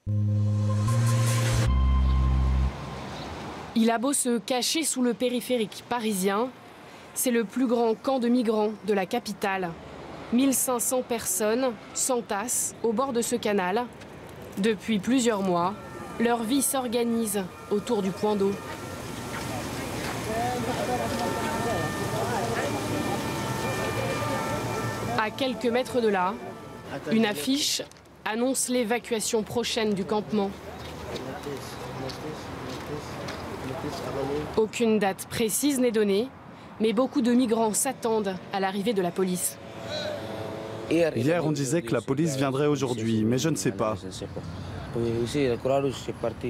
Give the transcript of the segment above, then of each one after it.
Il a beau se cacher sous le périphérique parisien, c'est le plus grand camp de migrants de la capitale. 1500 personnes s'entassent au bord de ce canal. Depuis plusieurs mois, leur vie s'organise autour du point d'eau. À quelques mètres de là, une affiche annonce l'évacuation prochaine du campement. Aucune date précise n'est donnée, mais beaucoup de migrants s'attendent à l'arrivée de la police. Hier, on disait que la police viendrait aujourd'hui, mais je ne sais pas.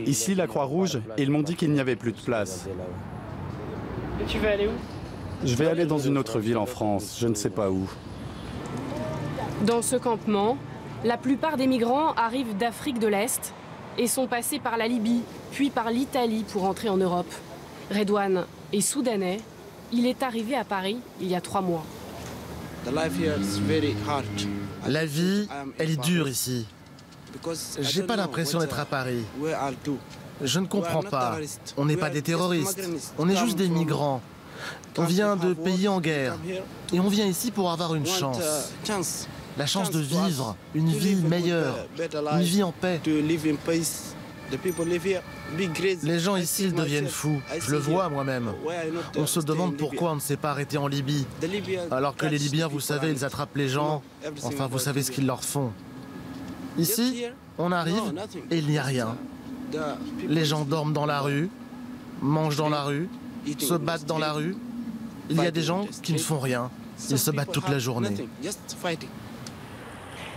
Ici, la Croix-Rouge, ils m'ont dit qu'il n'y avait plus de place. Et tu veux aller où? Je vais aller dans une autre ville en France, je ne sais pas où. Dans ce campement, la plupart des migrants arrivent d'Afrique de l'Est et sont passés par la Libye, puis par l'Italie pour entrer en Europe. Redouane est soudanais. Il est arrivé à Paris il y a 3 mois. La vie, elle est dure ici. J'ai pas l'impression d'être à Paris. Je ne comprends pas. On n'est pas des terroristes. On est juste des migrants. On vient de pays en guerre. Et on vient ici pour avoir une chance. La chance de vivre une vie meilleure, une vie en paix. Les gens ici, ils deviennent fous. Je le vois moi-même. On se demande pourquoi on ne s'est pas arrêté en Libye. Alors que les Libyens, vous savez, ils attrapent les gens. Enfin, vous savez ce qu'ils leur font. Ici, on arrive et il n'y a rien. Les gens dorment dans la rue, mangent dans la rue, se battent dans la rue. Il y a des gens qui ne font rien. Ils se battent toute la journée.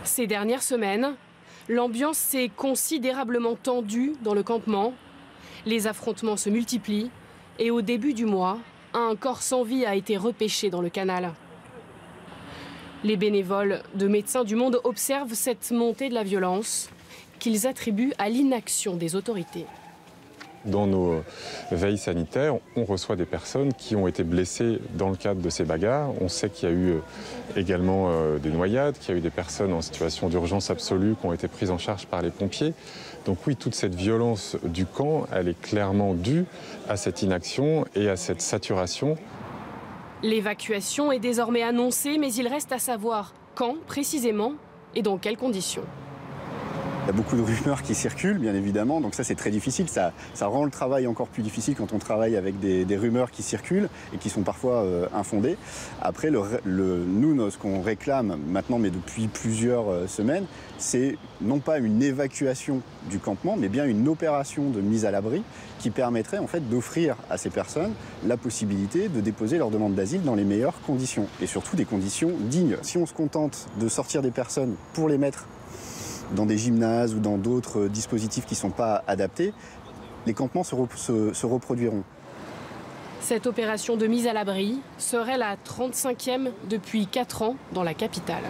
Ces dernières semaines, l'ambiance s'est considérablement tendue dans le campement. Les affrontements se multiplient et au début du mois, un corps sans vie a été repêché dans le canal. Les bénévoles de Médecins du Monde observent cette montée de la violence qu'ils attribuent à l'inaction des autorités. Dans nos veilles sanitaires, on reçoit des personnes qui ont été blessées dans le cadre de ces bagarres. On sait qu'il y a eu également des noyades, qu'il y a eu des personnes en situation d'urgence absolue qui ont été prises en charge par les pompiers. Donc oui, toute cette violence du camp, elle est clairement due à cette inaction et à cette saturation. L'évacuation est désormais annoncée, mais il reste à savoir quand précisément et dans quelles conditions. Il y a beaucoup de rumeurs qui circulent, bien évidemment, donc ça c'est très difficile. Ça rend le travail encore plus difficile quand on travaille avec des rumeurs qui circulent et qui sont parfois infondées. Après, nous, ce qu'on réclame maintenant, mais depuis plusieurs semaines, c'est non pas une évacuation du campement, mais bien une opération de mise à l'abri qui permettrait en fait d'offrir à ces personnes la possibilité de déposer leur demande d'asile dans les meilleures conditions et surtout des conditions dignes. Si on se contente de sortir des personnes pour les mettre dans des gymnases ou dans d'autres dispositifs qui ne sont pas adaptés, les campements se reproduiront. Cette opération de mise à l'abri serait la 35e depuis 4 ans dans la capitale.